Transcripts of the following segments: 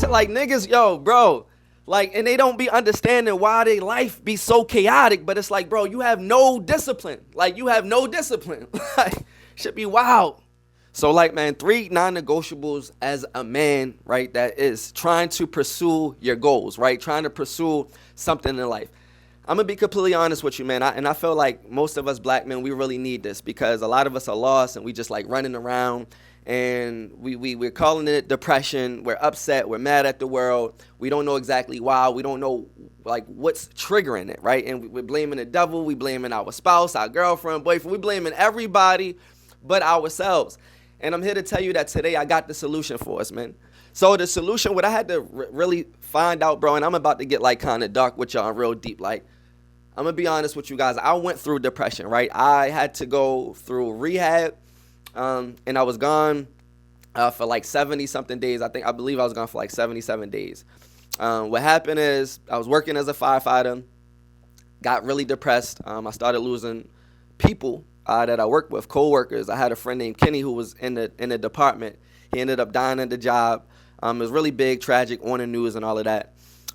Like niggas, yo, bro. Like, and they don't be understanding why their life be so chaotic, but it's like, bro, you have no discipline. Like, you have no discipline. Like, should be wild. So, like, man, 3 non-negotiables as a man, right, that is trying to pursue your goals, right, trying to pursue something in life. I'm going to be completely honest with you, man, and I feel like most of us black men, we really need this because a lot of us are lost and we just, like, running around. And we're calling it depression. We're upset. We're mad at the world. We don't know exactly why. We don't know, like, what's triggering it, right? And we're blaming the devil. We blaming our spouse, our girlfriend, boyfriend. We blaming everybody but ourselves. And I'm here to tell you that today I got the solution for us, man. So the solution, what I had to really find out, bro, and I'm about to get, like, kind of dark with y'all real deep. Like, I'm going to be honest with you guys. I went through depression, right? I had to go through rehab. And I was gone for like 70-something days. I believe I was gone for like 77 days. What happened is I was working as a firefighter, got really depressed. I started losing people that I worked with, co-workers. I had a friend named Kenny who was in the department. He ended up dying at the job. It was really big, tragic, on the news and all of that.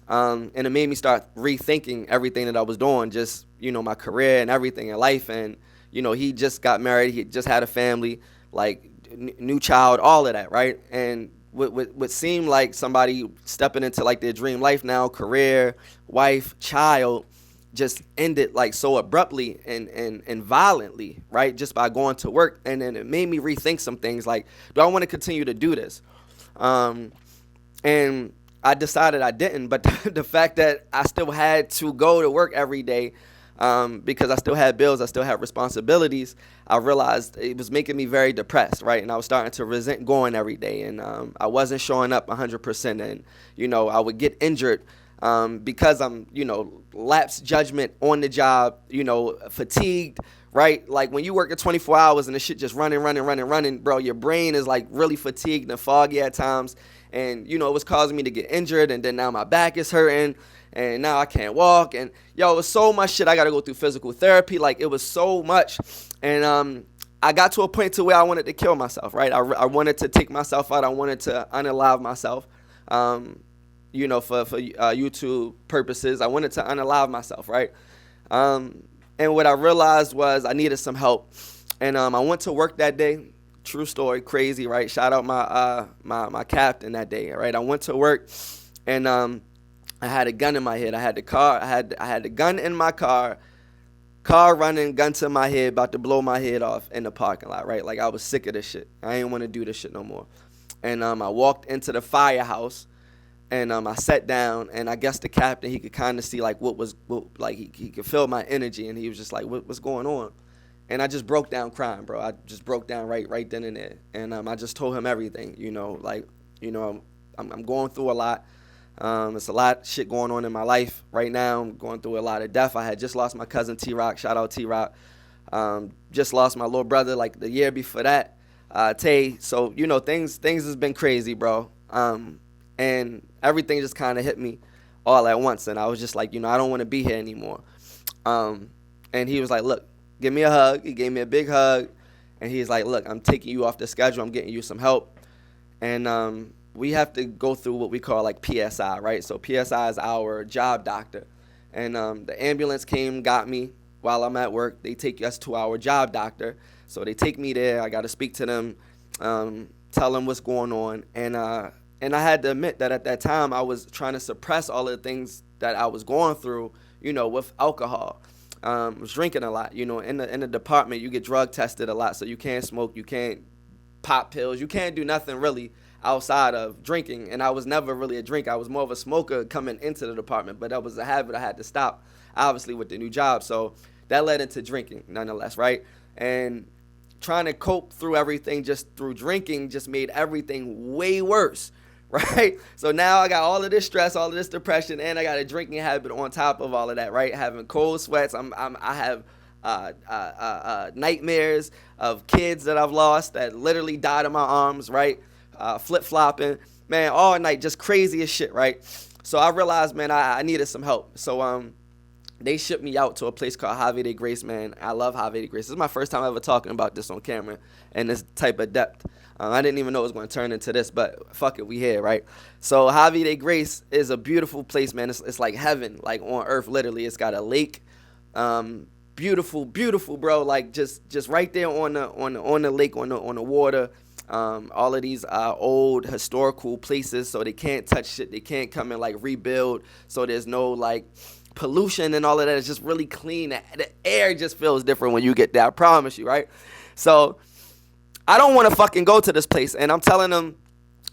And it made me start rethinking everything that I was doing, just, my career and everything in life. And he just got married. He just had a family, like new child, all of that, right? And what seemed like somebody stepping into like their dream life now, career, wife, child, just ended like so abruptly and violently, right? Just by going to work. And then it made me rethink some things like, do I want to continue to do this? And I decided I didn't, but the fact that I still had to go to work every day, because I still had bills, I still had responsibilities, I realized it was making me very depressed, right? And I was starting to resent going every day, and I wasn't showing up 100%, and, I would get injured because I'm, lapsed judgment on the job, fatigued, right? Like when you work at 24 hours and the shit just running, bro, your brain is like really fatigued and foggy at times, and, it was causing me to get injured, and then now my back is hurting, and now I can't walk, and it was so much shit. I got to go through physical therapy. Like it was so much, and I got to a point to where I wanted to kill myself, right? I wanted to take myself out. I wanted to unalive myself, for YouTube purposes. I wanted to unalive myself, right? And what I realized was I needed some help, and I went to work that day. True story, crazy, right? Shout out my captain that day, right? I went to work, and I had a gun in my head. I had the gun in my car running, gun to my head, about to blow my head off in the parking lot, right? Like I was sick of this shit. I didn't want to do this shit no more. And I walked into the firehouse, and I sat down, and I guess the captain, he could kind of see like he could feel my energy, and he was just like, what's going on? And I just broke down crying, bro. I just broke down right then and there. And I just told him everything, I'm going through a lot. It's a lot of shit going on in my life right now. I'm going through a lot of death. I had just lost my cousin T-Rock. Shout out T-Rock. Just lost my little brother like the year before that, Tay. So, things has been crazy, bro. And everything just kind of hit me all at once. And I was just like, I don't want to be here anymore. And he was like, look, give me a hug. He gave me a big hug. And he's like, look, I'm taking you off the schedule. I'm getting you some help. And we have to go through what we call like PSI, right? So PSI is our job doctor. And the ambulance came, got me while I'm at work. They take us to our job doctor. So they take me there. I got to speak to them, tell them what's going on. And I had to admit that at that time I was trying to suppress all of the things that I was going through, with alcohol. I was drinking a lot. In the department, you get drug tested a lot. So you can't smoke, you can't pop pills, you can't do nothing really outside of drinking. And I was never really a drinker. I was more of a smoker coming into the department, but that was a habit I had to stop, obviously, with the new job. So that led into drinking nonetheless, right? And trying to cope through everything just through drinking just made everything way worse, right? So now I got all of this stress, all of this depression, and I got a drinking habit on top of all of that, right? Having cold sweats. I have nightmares of kids that I've lost that literally died in my arms, right? Flip-flopping, man, all night, just crazy as shit, right? So I realized, man, I needed some help. So they shipped me out to a place called Havre de Grace, man. I love Havre de Grace. This is my first time ever talking about this on camera and this type of depth. I didn't even know it was going to turn into this, but fuck it, we here, right? So Javi de Grace is a beautiful place, man. It's like heaven, like on earth, literally. It's got a lake, beautiful, beautiful, bro. Like just right there on the lake, on the water. All of these old historical places, so they can't touch shit. They can't come and like rebuild. So there's no like pollution and all of that. It's just really clean. The air just feels different when you get there. I promise you, right? So I don't want to fucking go to this place, and I'm telling them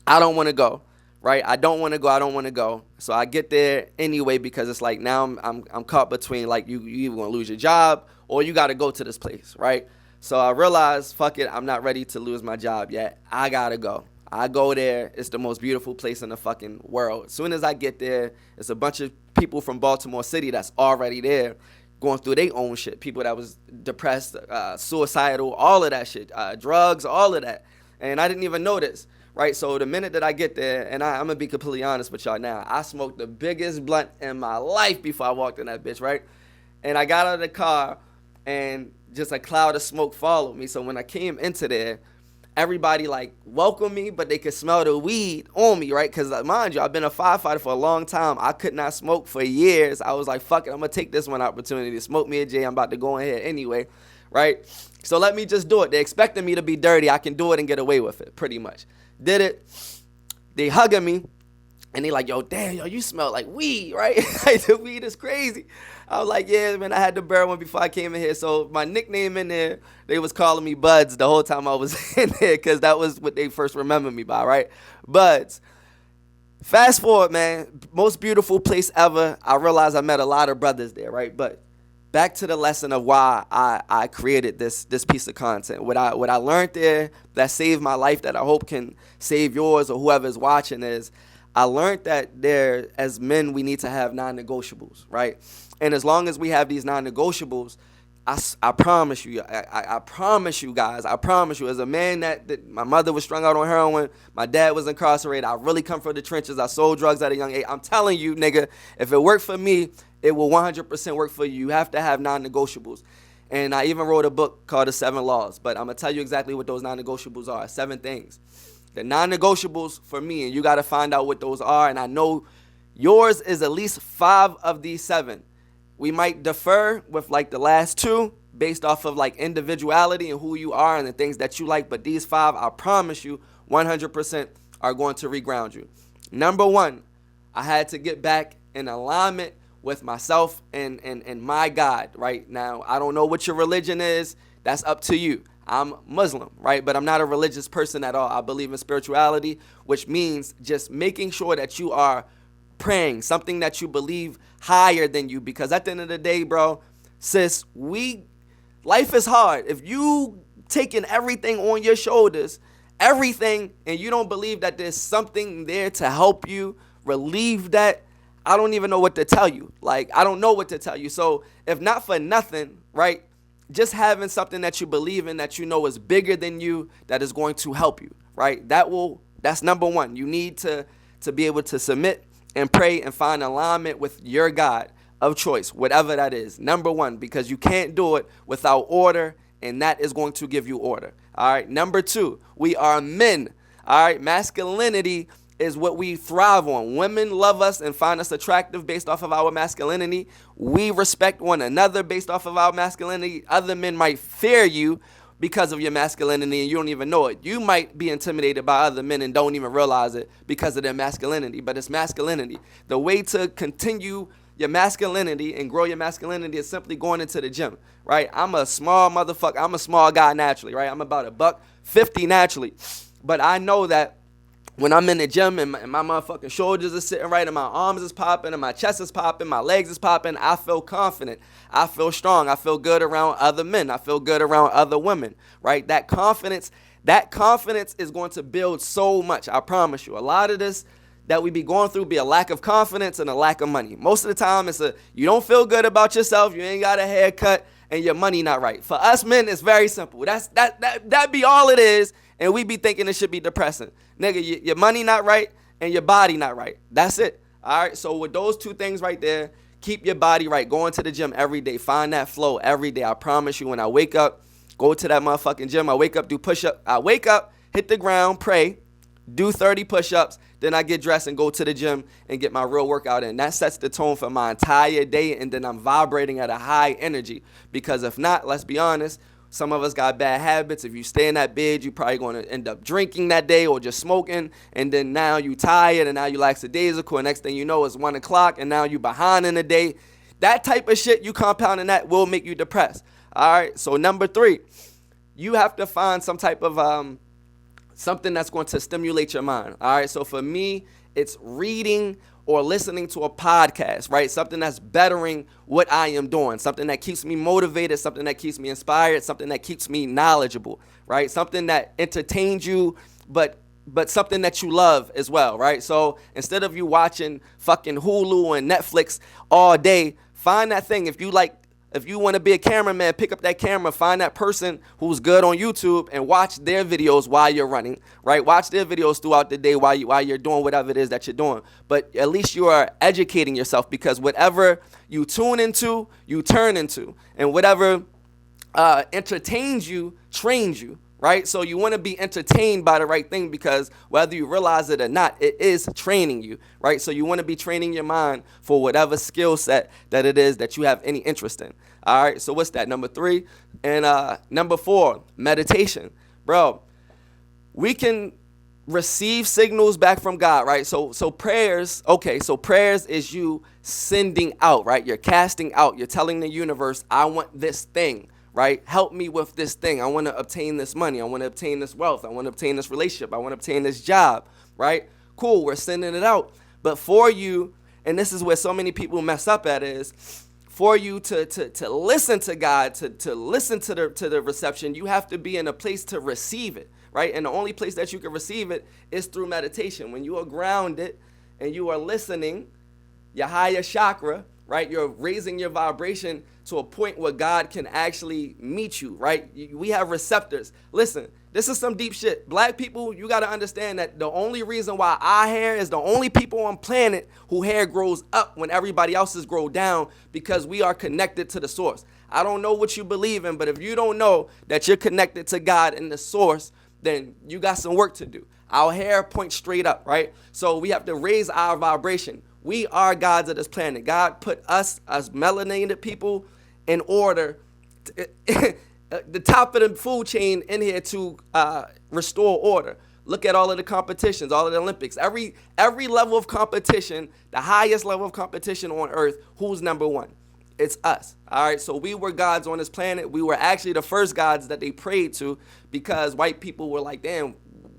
I don't want to go, right? I don't want to go. So I get there anyway because it's like now I'm caught between like you either gonna lose your job or you got to go to this place, right? So I realized, fuck it, I'm not ready to lose my job yet. I gotta go. I go there. It's the most beautiful place in the fucking world. As soon as I get there, it's a bunch of people from Baltimore City that's already there, going through their own shit. People that was depressed, suicidal, all of that shit, drugs, all of that. And I didn't even know this, right? So the minute that I get there, and I'm gonna be completely honest with y'all now, I smoked the biggest blunt in my life before I walked in that bitch, right? And I got out of the car, and just a cloud of smoke followed me. So when I came into there, everybody like welcomed me, but they could smell the weed on me, right? Because mind you, I've been a firefighter for a long time. I could not smoke for years. I was like, fuck it, I'm going to take this one opportunity to smoke me a J. I'm about to go in here anyway, right? So let me just do it. They expected me to be dirty. I can do it and get away with it, pretty much. Did it. They hugging me. And they like, yo, damn, yo, you smell like weed, right? Like, the weed is crazy. I was like, yeah, man, I had to burn one before I came in here. So my nickname in there, they was calling me Buds the whole time I was in there because that was what they first remembered me by, right? Buds. Fast forward, man, most beautiful place ever. I realized I met a lot of brothers there, right? But back to the lesson of why I created this piece of content. What I learned there that saved my life, that I hope can save yours or whoever's watching is, I learned that there, as men, we need to have non-negotiables, right? And as long as we have these non-negotiables, I promise you, I promise you guys, I promise you, as a man that my mother was strung out on heroin, my dad was incarcerated, I really come from the trenches, I sold drugs at a young age. I'm telling you, nigga, if it worked for me, it will 100% work for you. You have to have non-negotiables. And I even wrote a book called The 7 Laws, but I'm going to tell you exactly what those non-negotiables are, 7 things. The non-negotiables for me, and you got to find out what those are, and I know yours is at least 5 of these 7. We might defer with like the last 2 based off of like individuality and who you are and the things that you like, but these 5, I promise you, 100% are going to reground you. Number 1, I had to get back in alignment with myself and my God. Right now, I don't know what your religion is. That's up to you. I'm Muslim, right? But I'm not a religious person at all. I believe in spirituality, which means just making sure that you are praying, something that you believe higher than you. Because at the end of the day, bro, sis, life is hard. If you taking everything on your shoulders, everything, and you don't believe that there's something there to help you relieve that, I don't even know what to tell you. Like, I don't know what to tell you. So if not for nothing, right, just having something that you believe in, that you know is bigger than you, that is going to help you, right? That's number 1. You need to be able to submit and pray and find alignment with your God of choice, whatever that is. Number 1, because you can't do it without order, and that is going to give you order. All right. Number 2, we are men. All right. Masculinity is what we thrive on. Women love us and find us attractive based off of our masculinity. We respect one another based off of our masculinity. Other men might fear you because of your masculinity and you don't even know it. You might be intimidated by other men and don't even realize it because of their masculinity, but it's masculinity. The way to continue your masculinity and grow your masculinity is simply going into the gym, right? I'm a small motherfucker. I'm a small guy naturally, right? I'm about $150 naturally, but I know that when I'm in the gym and my motherfucking shoulders are sitting right and my arms is popping and my chest is popping, my legs is popping, I feel confident. I feel strong. I feel good around other men. I feel good around other women, right? That confidence is going to build so much. I promise you. A lot of this that we be going through be a lack of confidence and a lack of money. Most of the time it's you don't feel good about yourself. You ain't got a haircut and your money not right. For us men, it's very simple. That be all it is. And we be thinking it should be depressing. Nigga, your money not right and your body not right. That's it. All right. So with those 2 things right there, keep your body right. Going to the gym every day. Find that flow every day. I promise you, when I wake up, go to that motherfucking gym. I wake up, do push-up. I wake up, hit the ground, pray, do 30 push-ups, then I get dressed and go to the gym and get my real workout in. That sets the tone for my entire day, and then I'm vibrating at a high energy. Because if not, let's be honest, some of us got bad habits. If you stay in that bed, you're probably going to end up drinking that day or just smoking, and then now you tired, and now you lackadaisical, and next thing you know, it's 1 o'clock, and now you behind in the day. That type of shit, you compounding that will make you depressed. All right, so number 3, you have to find some type of something that's going to stimulate your mind. All right, so for me, it's reading or listening to a podcast, right? Something that's bettering what I am doing, something that keeps me motivated, something that keeps me inspired, something that keeps me knowledgeable, right? Something that entertains you, but something that you love as well, right? So instead of you watching fucking Hulu and Netflix all day, find that thing. If you want to be a cameraman, pick up that camera, find that person who's good on YouTube and watch their videos while you're running, right? Watch their videos throughout the day while you're doing whatever it is that you're doing. But at least you are educating yourself, because whatever you tune into, you turn into. And whatever entertains you, trains you, right? So you want to be entertained by the right thing, because whether you realize it or not, it is training you, right? So you want to be training your mind for whatever skill set that it is that you have any interest in. All right, so what's that? Number 3. And number 4, meditation. Bro, we can receive signals back from God, right? So prayers, okay, so prayers is you sending out, right? You're casting out. You're telling the universe, I want this thing. Right? Help me with this thing. I want to obtain this money. I want to obtain this wealth. I want to obtain this relationship. I want to obtain this job. Right? Cool. We're sending it out. But for you, and this is where so many people mess up at, is for you to listen to God, to listen to the reception, you have to be in a place to receive it. Right? And the only place that you can receive it is through meditation. When you are grounded and you are listening, your higher chakra, right? You're raising your vibration to a point where God can actually meet you, right? We have receptors. Listen, this is some deep shit. Black people, you got to understand that the only reason why our hair is the only people on planet who hair grows up when everybody else's grow down, because we are connected to the source. I don't know what you believe in, but if you don't know that you're connected to God and the source, then you got some work to do. Our hair points straight up, right? So we have to raise our vibration. We are gods of this planet. God put us as melanated people in order, the top of the food chain in here to restore order. Look at all of the competitions, all of the Olympics. Every level of competition, the highest level of competition on earth, who's number 1? It's us. All right, so we were gods on this planet. We were actually the first gods that they prayed to, because white people were like, damn,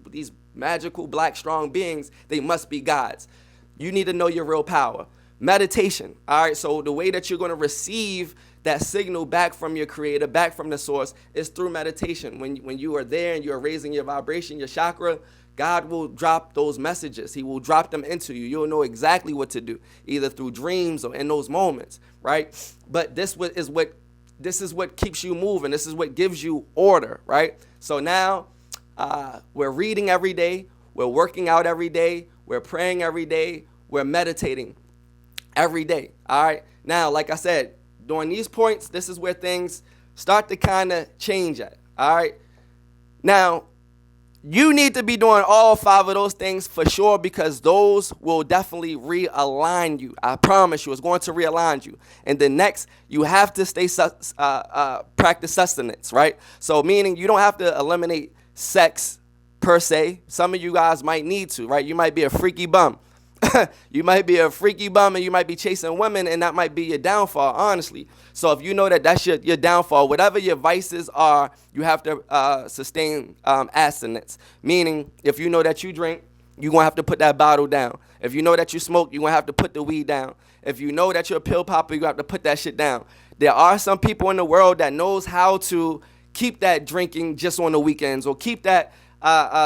these magical black strong beings, they must be gods. You need to know your real power. Meditation. All right, so the way that you're going to receive that signal back from your creator, back from the source, is through meditation. When you are there and you're raising your vibration, your chakra, God will drop those messages. He will drop them into you. You'll know exactly what to do, either through dreams or in those moments, right? But this is what keeps you moving. This is what gives you order, right? So now we're reading every day. We're working out every day. We're praying every day. We're meditating every day. All right. Now, like I said, during these points, this is where things start to kind of change at. All right. Now, you need to be doing all 5 of those things for sure, because those will definitely realign you. I promise you, it's going to realign you. And then next, you have to practice sustenance, right? So meaning you don't have to eliminate sex per se. Some of you guys might need to, right? You might be a freaky bum. You might be a freaky bum and you might be chasing women, and that might be your downfall, honestly. So if you know that that's your downfall, whatever your vices are, you have to sustain abstinence. Meaning, if you know that you drink, you're going to have to put that bottle down. If you know that you smoke, you're going to have to put the weed down. If you know that you're a pill popper, you have to put that shit down. There are some people in the world that knows how to keep that drinking just on the weekends, or keep that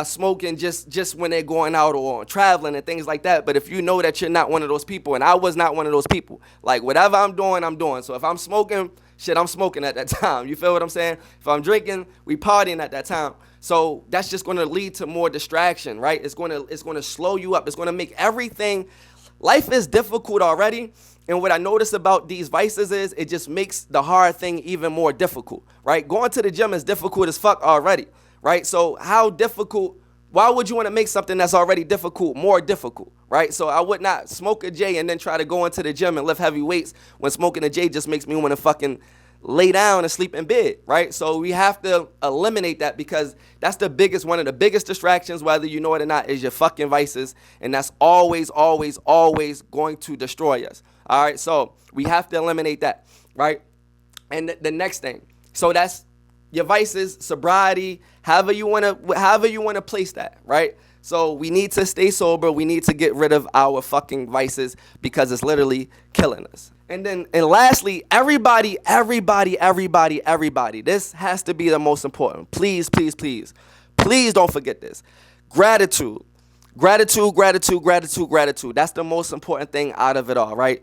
smoking just when they're going out or traveling and things like that. But if you know that you're not one of those people, and I was not one of those people, like whatever I'm doing, I'm doing. So if I'm smoking, shit, I'm smoking at that time. You feel what I'm saying? If I'm drinking, we partying at that time. So that's just going to lead to more distraction, right? It's going to slow you up. It's going to make everything. Life is difficult already. And what I notice about these vices is it just makes the hard thing even more difficult, right? Going to the gym is difficult as fuck already. right? So how difficult, why would you want to make something that's already difficult more difficult, right? So I would not smoke a J and then try to go into the gym and lift heavy weights when smoking a J just makes me want to fucking lay down and sleep in bed, right? So we have to eliminate that, because that's one of the biggest distractions, whether you know it or not, is your fucking vices. And that's always, always, always going to destroy us. All right, so we have to eliminate that, right? And the next thing, so that's your vices, sobriety, however you want to place that, right? So we need to stay sober. We need to get rid of our fucking vices, because it's literally killing us. And lastly, everybody, this has to be the most important. Please, please, please, please don't forget this. Gratitude. That's the most important thing out of it all, right?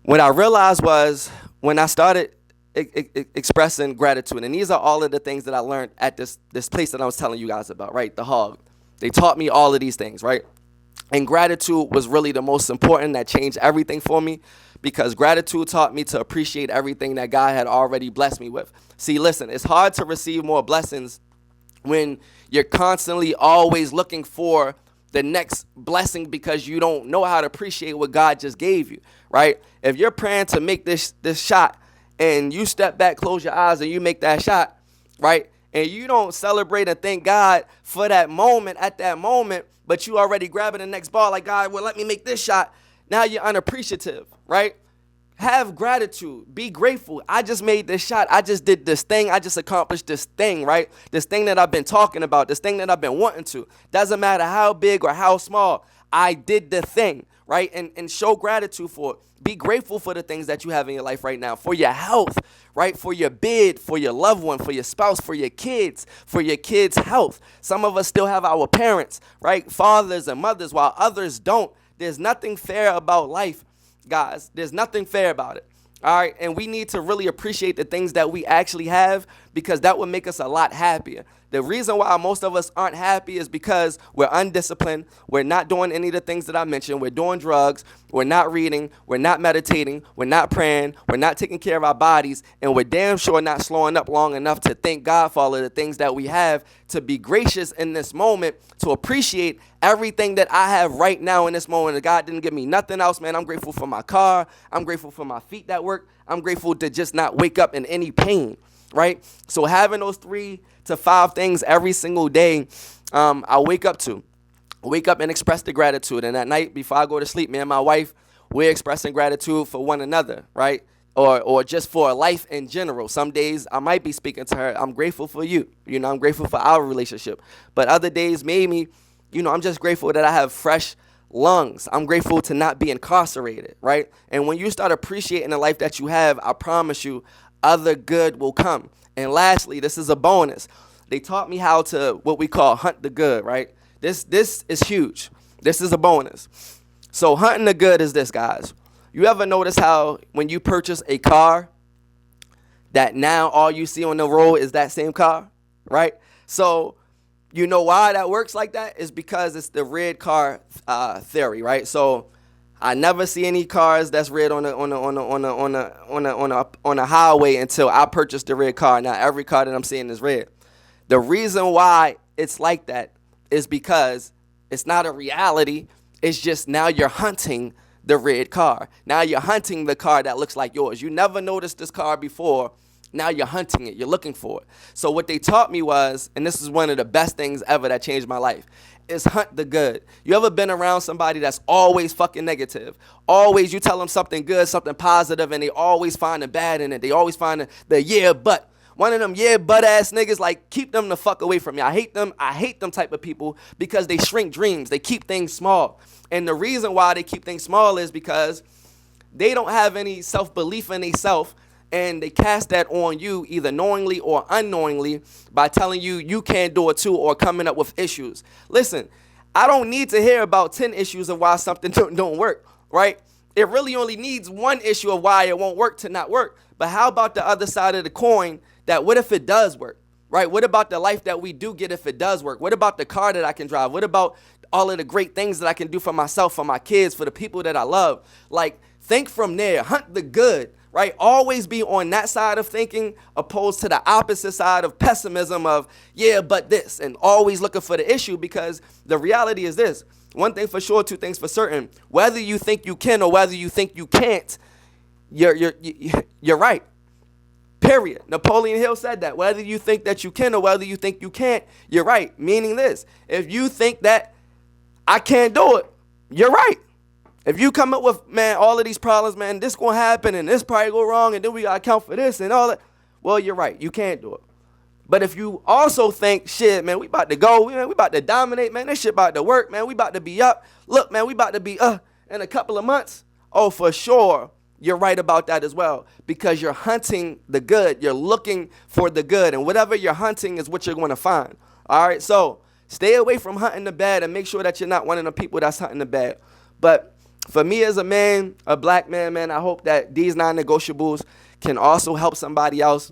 What I realized was when I started expressing gratitude, and these are all of the things that I learned at this place that I was telling you guys about, right? The Hog. They taught me all of these things, right? And gratitude was really the most important. That changed everything for me, because gratitude taught me to appreciate everything that God had already blessed me with. See, listen, it's hard to receive more blessings when you're constantly always looking for the next blessing, because you don't know how to appreciate what God just gave you, right? If you're praying to make this shot and you step back, close your eyes, and you make that shot, right? And you don't celebrate and thank God for that moment, at that moment, but you already grabbing the next ball like, God, well, let me make this shot. Now you're unappreciative, right? Have gratitude. Be grateful. I just made this shot. I just did this thing. I just accomplished this thing, right? This thing that I've been talking about, this thing that I've been wanting to. Doesn't matter how big or how small. I did the thing, right? And show gratitude for it. Be grateful for the things that you have in your life right now, for your health, right? For your bid, for your loved one, for your spouse, for your kids' health. Some of us still have our parents, right? Fathers and mothers, while others don't. There's nothing fair about life, guys. There's nothing fair about it. All right. And we need to really appreciate the things that we actually have, because that would make us a lot happier. The reason why most of us aren't happy is because we're undisciplined. We're not doing any of the things that I mentioned. We're doing drugs. We're not reading. We're not meditating. We're not praying. We're not taking care of our bodies. And we're damn sure not slowing up long enough to thank God for all of the things that we have, to be gracious in this moment, to appreciate everything that I have right now in this moment. That God didn't give me nothing else, man. I'm grateful for my car. I'm grateful for my feet that work. I'm grateful to just not wake up in any pain, right? So having those 3 to 5 things every single day, I wake up and express the gratitude. And at night, before I go to sleep, me and my wife, we're expressing gratitude for one another, right? Or just for life in general. Some days I might be speaking to her, I'm grateful for you. I'm grateful for our relationship. But other days, maybe, I'm just grateful that I have fresh lungs. I'm grateful to not be incarcerated, right? And when you start appreciating the life that you have, I promise you, other good will come. And lastly, this is a bonus. They taught me how to, what we call, hunt the good, right? This is huge. This is a bonus. So hunting the good is this, guys. You ever notice how when you purchase a car, that now all you see on the road is that same car, right? So you know why that works like that? Is because it's the red car theory, right? So I never see any cars that's red on a highway until I purchase the red car. Now every car that I'm seeing is red. The reason why it's like that is because it's not a reality. It's just now you're hunting the red car. Now you're hunting the car that looks like yours. You never noticed this car before. Now you're hunting it. You're looking for it. So what they taught me was, and this is one of the best things ever that changed my life, is hunt the good. You ever been around somebody that's always fucking negative? Always you tell them something good, something positive, and they always find the bad in it. They always find the yeah, but. One of them yeah, butt ass niggas, like, keep them the fuck away from me. I hate them type of people, because they shrink dreams. They keep things small. And the reason why they keep things small is because they don't have any self-belief in themselves, and they cast that on you either knowingly or unknowingly by telling you you can't do it too, or coming up with issues. Listen, I don't need to hear about 10 issues of why something don't work, right? It really only needs one issue of why it won't work to not work. But how about the other side of the coin, that what if it does work, right? What about the life that we do get if it does work? What about the car that I can drive? What about all of the great things that I can do for myself, for my kids, for the people that I love? Like, think from there. Hunt the good, right? Always be on that side of thinking opposed to the opposite side of pessimism of, yeah, but this, and always looking for the issue, because the reality is this. One thing for sure, two things for certain. Whether you think you can or whether you think you can't, you're right. Period. Napoleon Hill said that. Whether you think that you can or whether you think you can't, you're right. Meaning this. If you think that I can't do it, you're right. If you come up with, man, all of these problems, man, this going to happen and this probably go wrong and then we got to account for this and all that, well, you're right. You can't do it. But if you also think, shit, man, we about to go, man, we about to dominate, man, this shit about to work, man, we about to be up. Look, man, we about to be in a couple of months. Oh, for sure, you're right about that as well, because you're hunting the good. You're looking for the good, and whatever you're hunting is what you're going to find. All right, so stay away from hunting the bad and make sure that you're not one of the people that's hunting the bad. But for me as a man, a black man, man, I hope that these non-negotiables can also help somebody else.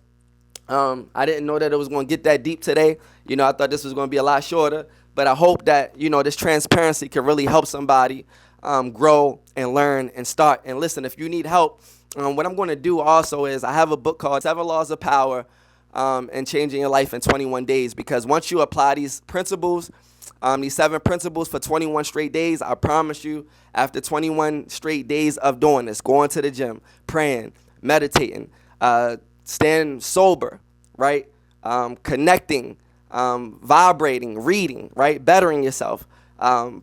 I didn't know that it was going to get that deep today. You know, I thought this was going to be a lot shorter. But I hope that, you know, this transparency can really help somebody grow and learn and start. And listen, if you need help, what I'm going to do also is I have a book called 7 Laws of Power and Changing Your Life in 21 Days. Because once you apply these principles, these 7 principles for 21 straight days, I promise you, after 21 straight days of doing this, going to the gym, praying, meditating, staying sober, right? Connecting, vibrating, reading, right? Bettering yourself,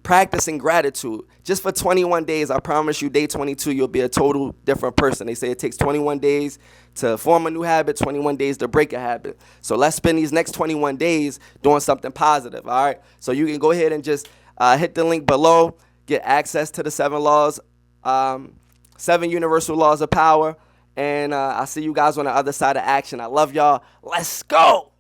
practicing gratitude. Just for 21 days, I promise you, day 22, you'll be a total different person. They say it takes 21 days to form a new habit, 21 days to break a habit. So let's spend these next 21 days doing something positive, all right? So you can go ahead and just hit the link below, get access to the 7 laws, 7 universal laws of power. And I'll see you guys on the other side of action. I love y'all. Let's go.